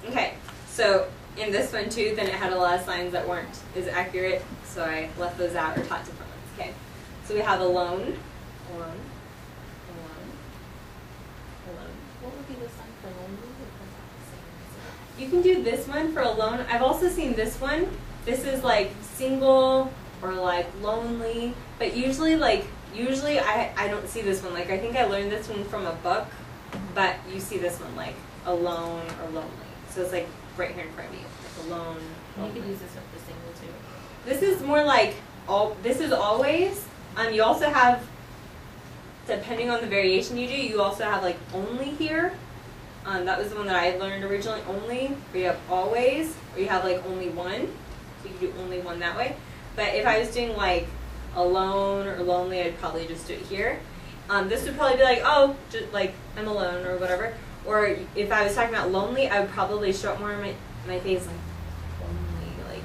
Okay, so in this one too, then it had a lot of signs that weren't as accurate, so I left those out or taught different ones. Okay, so we have alone, alone, alone, alone. What would be the sign for lonely? You can do this one for alone. I've also seen this one. This is like single or like lonely, but usually I don't see this one. Like I think I learned this one from a book, but you see this one like alone or lonely. So it's like right here in front of you, like alone. And you could use this one for single too. This is more like this is always. You also have, depending on the variation you do, you also have like only here. That was the one that I had learned originally, only, where you have always, or you have like only one, so you can do only one that way. But if I was doing like alone or lonely, I'd probably just do it here. This would probably be like, oh, just like I'm alone or whatever. Or if I was talking about lonely, I would probably show up more on my face like lonely,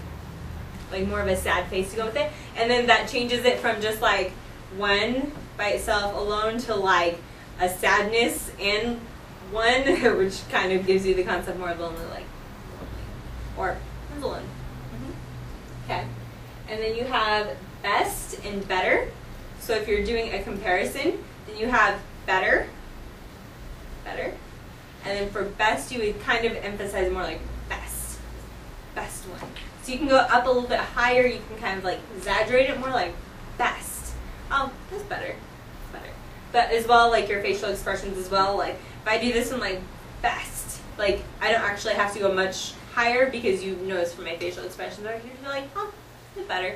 like more of a sad face to go with it. And then that changes it from just like one by itself alone to like a sadness and one, which kind of gives you the concept more of lonely, like lonely, or I'm alone. Okay, and then you have best and better. So if you're doing a comparison, then you have better, better, and then for best you would kind of emphasize more like best, best one. So you can go up a little bit higher. You can kind of like exaggerate it more, like best. Oh, that's better, better. But as well, like your facial expressions as well, like. If I do this one like best, like I don't actually have to go much higher because you notice from my facial expressions, I usually like, oh, it's better,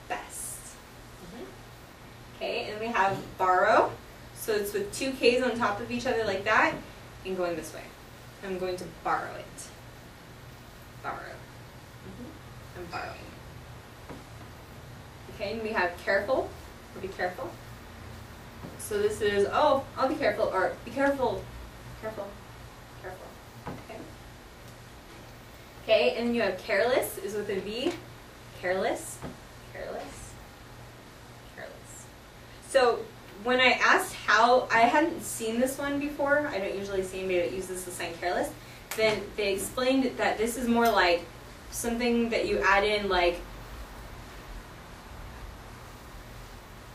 best. Okay, and we have borrow. So it's with two K's on top of each other like that, and going this way. I'm going to borrow it. Borrow. I'm borrowing. Okay, and we have careful, or be careful. So this is, oh, I'll be careful, or be careful, careful, careful. Okay. Okay, and then you have careless is with a V. Careless, careless, careless. So when I asked how, I hadn't seen this one before. I don't usually see anybody that uses the sign careless. Then they explained that this is more like something that you add in like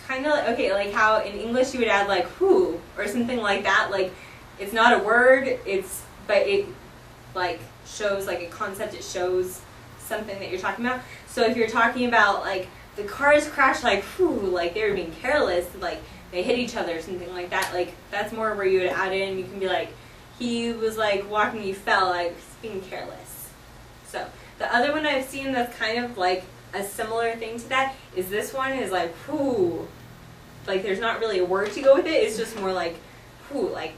kind of like, okay, like how in English you would add like who or something like that. Like it's not a word, but it like shows like a concept. It shows something that you're talking about. So if you're talking about like the cars crashed, like whew, like they were being careless, like they hit each other or something like that. Like that's more where you would add in. You can be like he was like walking, he fell, like being careless. So the other one I've seen that's kind of like a similar thing to that is this one is like whew. Like there's not really a word to go with it. It's just more like, whew, like,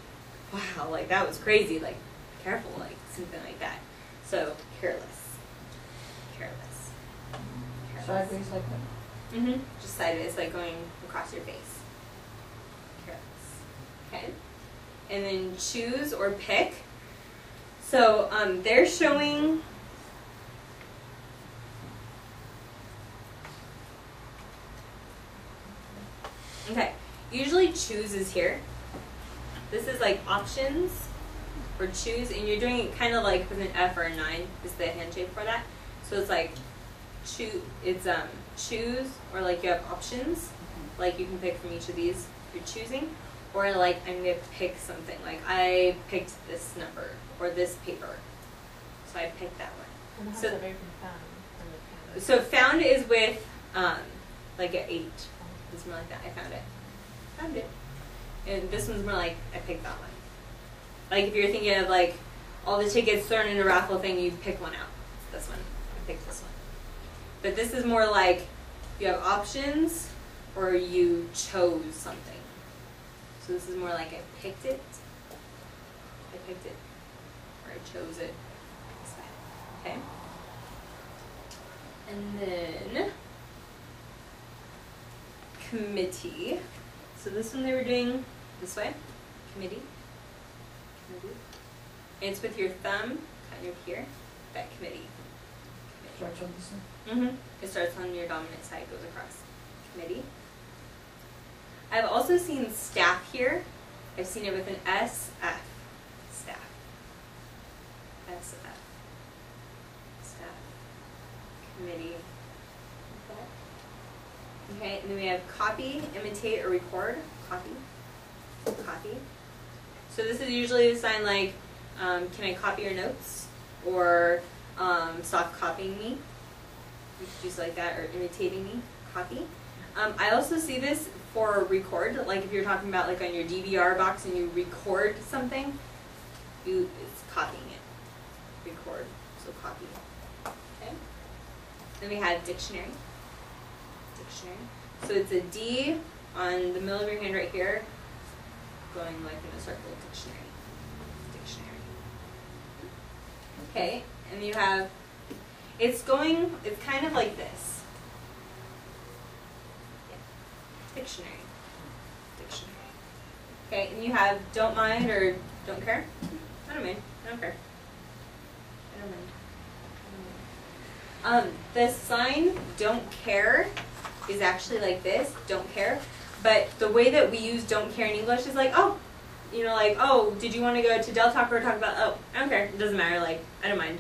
wow, like that was crazy. Like, careful, like something like that. So careless, careless, careless. Sideways like that. Just sideways, like going across your face. Careless. Okay. And then choose or pick. So they're showing. Okay, usually choose is here. This is like options or choose, and you're doing it kind of like with an F or a 9 is the hand shape for that. So it's like choose. It's choose, or like you have options, like you can pick from each of these. You're choosing, or like I'm gonna pick something. Like I picked this number or this paper, so I picked that one. And how's So that very from found? so found is with like an 8. It's more like that. I found it. Found it. And this one's more like I picked that one. Like if you're thinking of like all the tickets thrown in a raffle thing, you pick one out. It's this one. I picked this one. But this is more like you have options or you chose something. So this is more like I picked it. I picked it. Or I chose it. Okay. And then committee. So this one they were doing this way. Committee. Committee. It's with your thumb kind of here. That committee. Starts on this one? It starts on your dominant side, goes across. Committee. I've also seen staff here. I've seen it with an S, F. Staff. committee. Okay, and then we have copy, imitate, or record. Copy. Copy. So this is usually the sign like, can I copy your notes? Or stop copying me. You could use like that, or imitating me. Copy. I also see this for record, like if you're talking about like on your DVR box and you record something, it's copying it. Record, so copy. Okay. Then we have dictionary. Dictionary. So it's a D on the middle of your hand right here, going like in a circle. Dictionary. Dictionary. Okay, and you have, it's kind of like this. Yeah. Dictionary. Dictionary. Okay, and you have don't mind or don't care. I don't mind. I don't care. I don't mind. I don't mind. The sign don't care is actually like this, don't care. But the way that we use don't care in English is like, oh, you know, like, oh, did you want to go to Del Taco or talk about, oh, I don't care, it doesn't matter, like, I don't mind.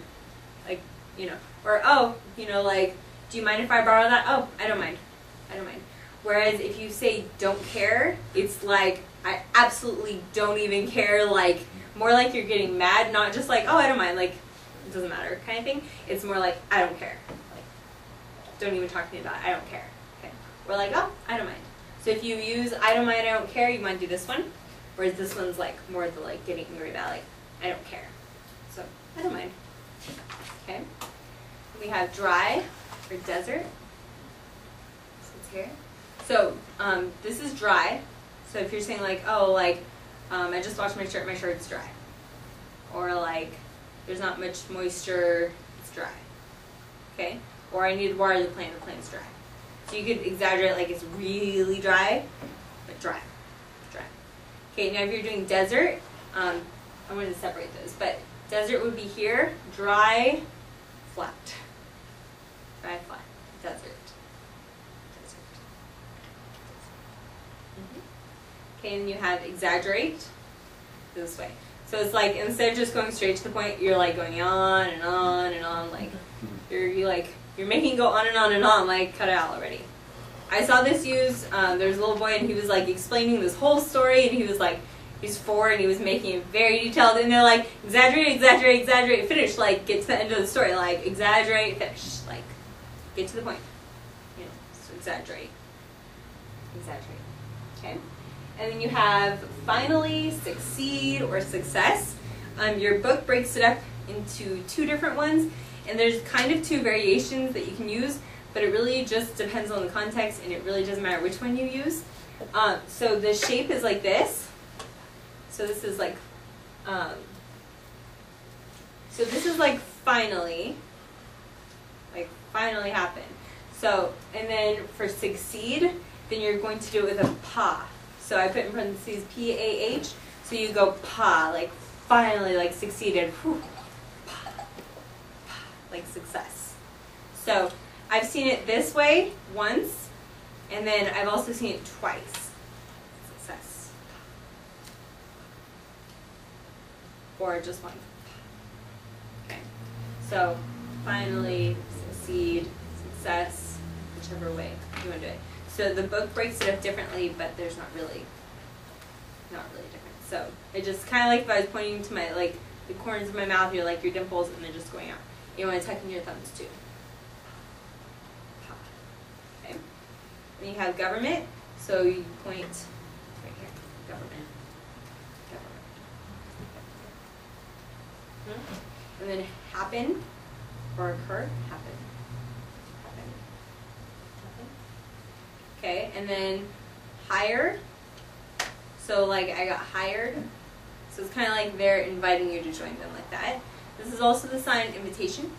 Like, you know, or, oh, you know, like, do you mind if I borrow that? Oh, I don't mind. I don't mind. Whereas if you say don't care, it's like, I absolutely don't even care, like, more like you're getting mad, not just like, oh, I don't mind, like, it doesn't matter kind of thing. It's more like, I don't care. Like, don't even talk to me about it, I don't care. Okay. We're like, oh, I don't mind. So if you use I don't mind, I don't care, you might do this one. Whereas this one's like more the like getting angry about, like, I don't care. So, I don't mind. Okay. We have dry or desert. So it's here. So, this is dry. So if you're saying like, oh, like, I just washed my shirt's dry. Or like, there's not much moisture, it's dry. Okay? Or I need water the plant's dry. So you could exaggerate like it's really dry, but dry. Dry. Okay, now if you're doing desert, I wanted to separate those, but desert would be here, dry, flat. Dry, flat. Desert. Desert. Okay, and you have exaggerate this way. So it's like instead of just going straight to the point, you're like going on and on and on, like you're making it go on and on and on, like cut it out already. I saw this used, there was a little boy and he was like explaining this whole story and he was like, he's 4 and he was making it very detailed and they're like, exaggerate, exaggerate, exaggerate, finish, like get to the end of the story, like exaggerate, finish, like get to the point, you know, so exaggerate, exaggerate, okay? And then you have finally, succeed, or success. Your book breaks it up into 2 different ones, and there's kind of 2 variations that you can use, but it really just depends on the context, and it really doesn't matter which one you use. So the shape is like this. So this is like, so this is like finally happened. So, and then for succeed, then you're going to do it with a pa. So I put in parentheses P-A-H, so you go pa, like finally, like succeeded, whew, pa, pa, like success. So I've seen it this way once, and then I've also seen it twice, success. Or just one. Okay, so finally, succeed, success, whichever way you want to do it. So the book breaks it up differently, but there's not really different. So it just kind of like if I was pointing to my, like, the corners of my mouth, you're like your dimples, and they're just going out. You want to tuck in your thumbs too. Okay. And you have government, so you point right here, government. Government. And then happen, or occur, happen. Okay, and then hired. So like I got hired. So it's kind of like they're inviting you to join them like that. This is also the sign invitation.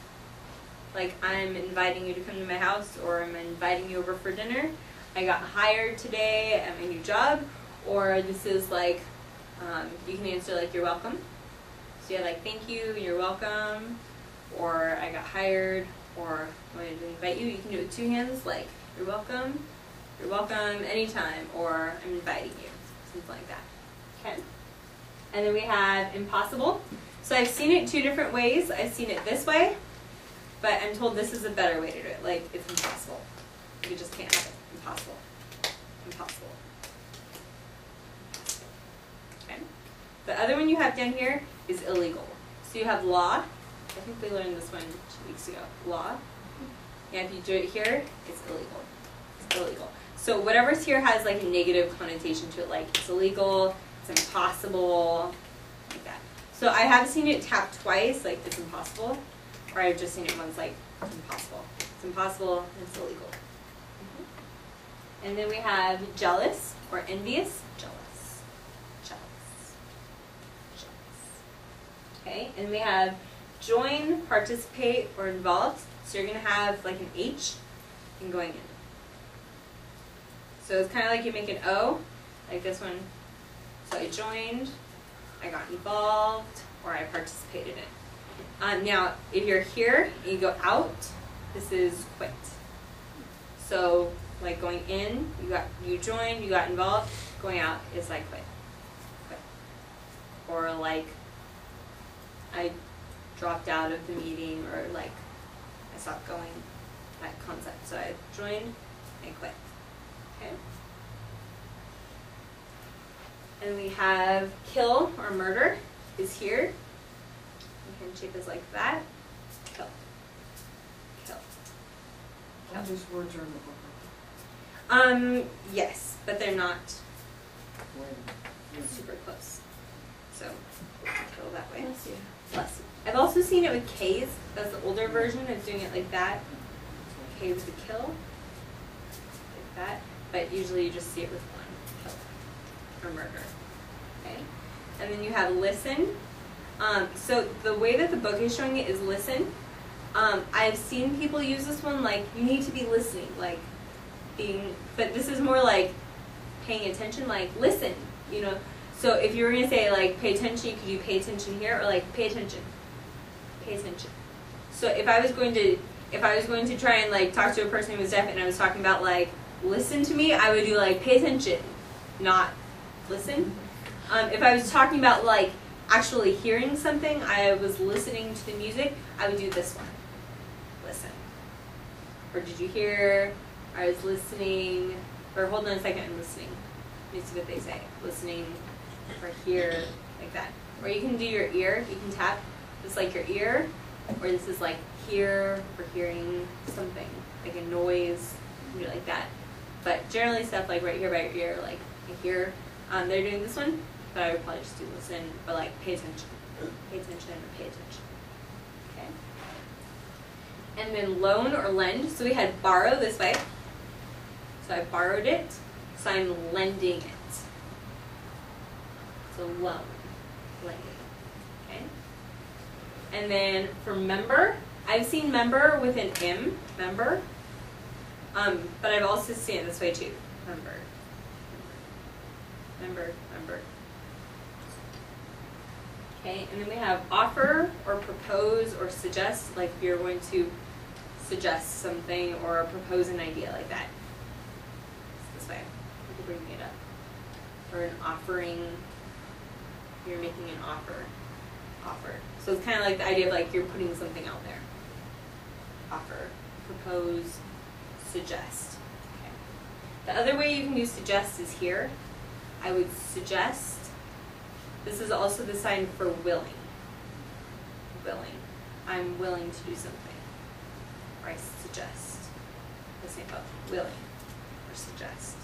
Like I'm inviting you to come to my house, or I'm inviting you over for dinner. I got hired today at my new job. Or this is like, you can answer like you're welcome. So yeah, like thank you, you're welcome. Or I got hired, or I wanted to invite you. You can do it with 2 hands, like you're welcome. You're welcome anytime, or I'm inviting you, something like that. Okay. And then we have impossible. So I've seen it 2 different ways. I've seen it this way, but I'm told this is a better way to do it. Like, it's impossible. You just can't have it. Impossible. Impossible. Okay. The other one you have down here is illegal. So you have law. I think we learned this one 2 weeks ago. Law. Yeah, if you do it here, it's illegal. It's illegal. So whatever's here has like a negative connotation to it, like it's illegal, it's impossible, like that. So I have seen it tapped twice, like it's impossible, or I've just seen it once, like it's impossible. It's impossible, and it's illegal. And then we have jealous or envious. Jealous. Jealous. Jealous. Okay, and we have join, participate, or involved. So you're going to have like an H and going in. So it's kind of like you make an O, like this one. So I joined, I got involved, or I participated in. Now, if you're here and you go out, this is quit. So like going in, you joined, you got involved. Going out is like quit. Quit. Or like I dropped out of the meeting, or like I stopped going, that concept. So I joined, I quit. Okay. And we have kill or murder is here. The hand shape is like that. Kill. Kill. All these words are in the book. Yes, but they're not When? super close. So kill that way. Bless you. Bless you. I've also seen it with K's. That's the older version of doing it like that. K with the kill. Like that. But usually you just see it with one. Kill. Or murder. Okay? And then you have listen. So the way that the book is showing it is listen. I've seen people use this one like, you need to be listening. Like, being, but this is more like paying attention, like listen, you know. So if you were going to say like pay attention, you could do pay attention here, or like pay attention. Pay attention. So if I was going to try and like talk to a person who was deaf and I was talking about like listen to me, I would do like pay attention, not listen. If I was talking about like actually hearing something, I was listening to the music, I would do this one. Listen. Or did you hear? I was listening. Or hold on a second, I'm listening. Let me see what they say. Listening. Or hear, like that. Or you can do your ear. You can tap. This is like your ear. Or this is like hear or hearing something. Like a noise. You can do it like that. But generally stuff like right here by your ear, like I hear. They're doing this one, but I would probably just do listen, but like pay attention. Pay attention or pay attention. Okay. And then loan or lend. So we had borrow this way. So I borrowed it, so I'm lending it. So loan, lending. Okay. And then for member, I've seen member with an M, member. But I've also seen it this way too. Member. Member, member. Okay, and then we have offer or propose or suggest, like you're going to suggest something or propose an idea like that. It's this way. You're bringing it up. Or an offering. You're making an offer. Offer. So it's kind of like the idea of like you're putting something out there. Offer, propose, suggest. Okay. The other way you can do suggest is here. I would suggest. This is also the sign for willing. Willing. I'm willing to do something. Or I suggest. The same both. Willing. Or suggest.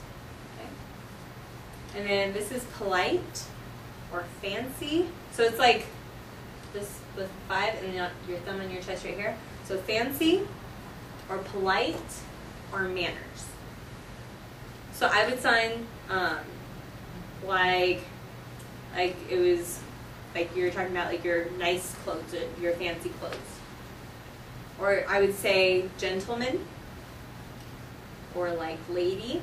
Okay. And then this is polite or fancy. So it's like this with 5 and then your thumb on your chest right here. So fancy or polite or manners. So I would sign like it was like you were talking about like your nice clothes, your fancy clothes. Or I would say gentleman or like lady.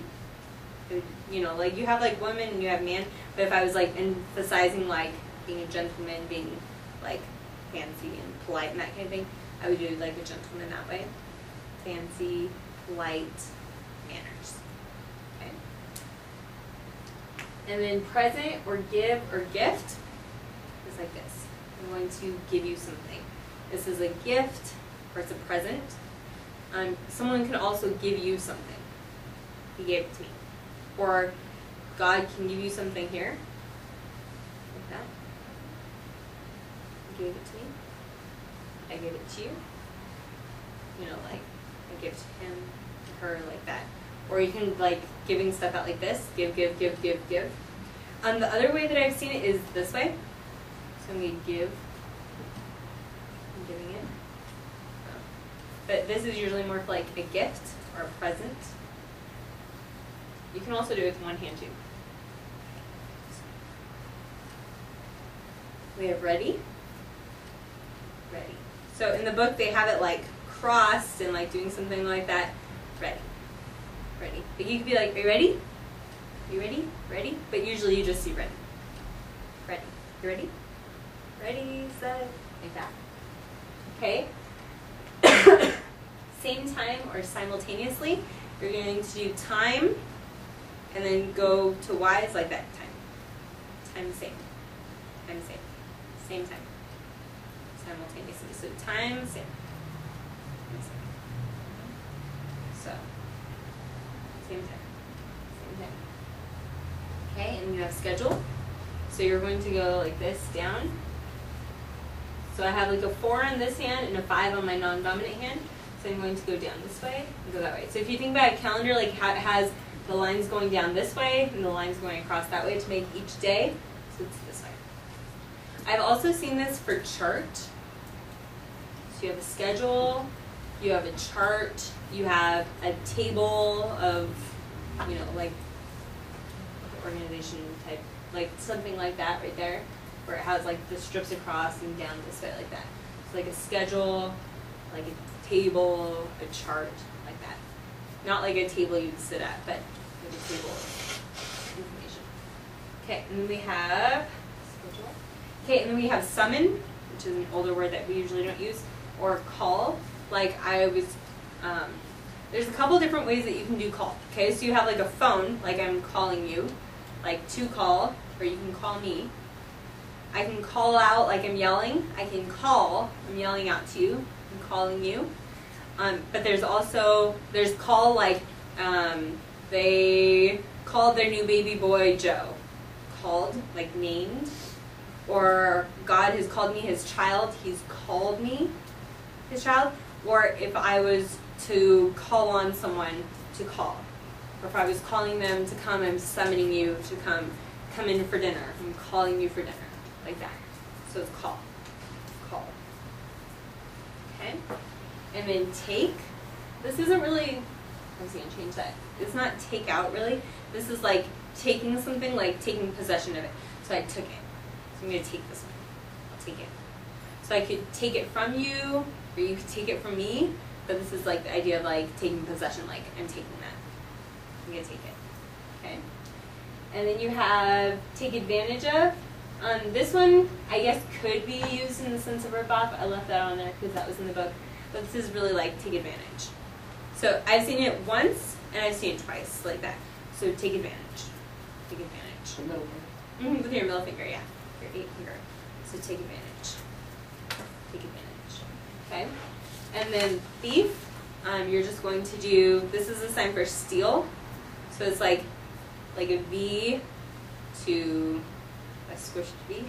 You know, like you have like women and you have man, but if I was like emphasizing like being a gentleman, being like fancy and polite and that kind of thing, I would do like a gentleman that way. Fancy, polite, manners. Okay. And then present or give or gift is like this. I'm going to give you something. This is a gift. or it's a present. Someone can also give you something. He gave it to me. Or God can give you something here. Like that. He gave it to me. I gave it to you. You know, like I give to him, to her, like that. Or you can like giving stuff out like this. Give, give, give, give, give. The other way that I've seen it is this way. So I'm going to give. I'm giving it. But this is usually more for like a gift or a present. You can also do it with one hand too. We have ready. Ready. So in the book they have it like crossed and like doing something like that. Ready. Ready. But you could be like, are you ready? You ready? Ready? But usually you just see ready. Ready. You ready? Ready, set, like that. Okay? Same time or simultaneously, you're going to do time and then go to Y's like that. Time. Time same. Time same. Same time. Simultaneously. So time same. So same time. Same time. Okay, and you have schedule. So you're going to go like this down. So I have like a 4 on this hand and a 5 on my non-dominant hand. So I'm going to go down this way and go that way. So if you think about a calendar, like how it has the lines going down this way and the lines going across that way to make each day, so it's this way. I've also seen this for chart. So you have a schedule, you have a chart, you have a table of, you know, like organization type, like something like that right there, where it has like the strips across and down this way like that. So like a schedule, like a table, a chart, like that. Not like a table you'd sit at, but like a table of information. Okay, and then we have schedule. Okay, and then we have summon, which is an older word that we usually don't use, or call. Like I was, there's a couple different ways that you can do call. Okay, so you have like a phone, like I'm calling you, like to call, or you can call me. I can call out like I'm yelling. I can call, I'm yelling out to you, I'm calling you. But there's also, there's call like they called their new baby boy Joe. Called, like named. Or God has called me his child, he's called me his child. Or if I was to call on someone, to call. Or if I was calling them to come, I'm summoning you to come in for dinner. I'm calling you for dinner. Like that. So it's call. Call. Okay? And then take. This isn't really, I was going to change that. It's not take out really. This is like taking something, like taking possession of it. So I took it. So I'm going to take this one. I'll take it. So I could take it from you, or you could take it from me. But this is like the idea of like taking possession, like I'm taking that. I'm going to take it. Okay? And then you have take advantage of. This one, I guess, could be used in the sense of rip off. I left that on there because that was in the book. But this is really like take advantage. So I've seen it once and I've seen it twice, like that. So take advantage. Take advantage. The middle one. With your middle finger, yeah. Your 8 finger. So take advantage. Take advantage. Okay? And then thief, you're just going to do, this is a sign for steal. So it's like a V to a squished V.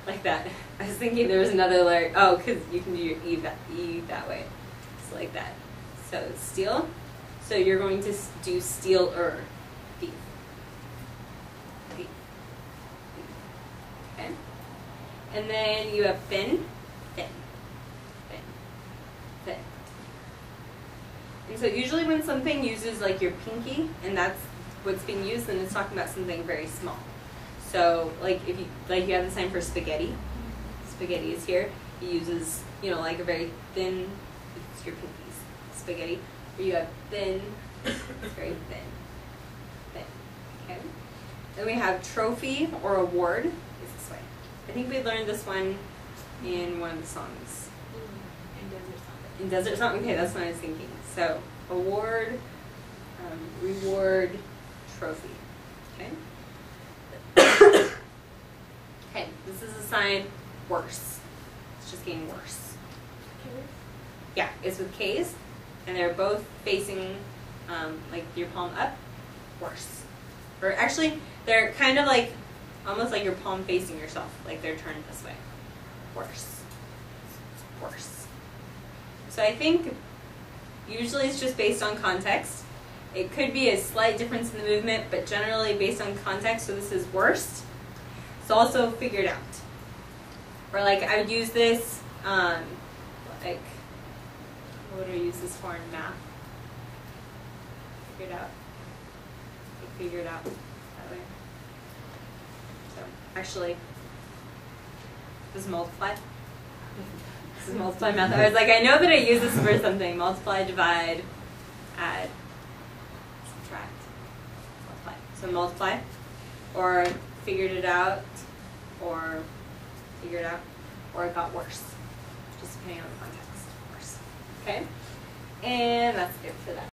Like that. I was thinking there was another letter. Oh, because you can do your E that way. So like that. So steal. So you're going to do steal-er. Thief. Thief. Okay. And then you have fin. Fin. Fin. Fin. And so usually when something uses like your pinky, and that's what's being used, then it's talking about something very small. So like if you you have the sign for spaghetti. Spaghetti is here. He uses, you know, like a very thin, it's your pinkies. Spaghetti. Or you have thin, it's very thin. Thin. Okay. Then we have trophy or award is this way. I think we learned this one in one of the songs. In Desert Song. In Desert Song? Okay, that's what I was thinking. So award, reward, trophy. Okay. Okay, this is a sign worse. It's just getting worse. yeah, is with K's, and they're both facing like your palm up, worse. Or actually, they're kind of like, almost like your palm facing yourself, like they're turned this way. Worse. Worse. So I think usually it's just based on context. It could be a slight difference in the movement, but generally based on context, so this is worst. It's also figured out. Or like I would use this, like, what would I use this for in math? Figured out. Like figured out that way. So actually, this is multiply. This is multiply math. I was like, I know that I use this for something. Multiply, divide, add, subtract, multiply. So multiply, or figured it out, or figured out, or it got worse. Just depending on the context. Worse. Okay? And that's it for that.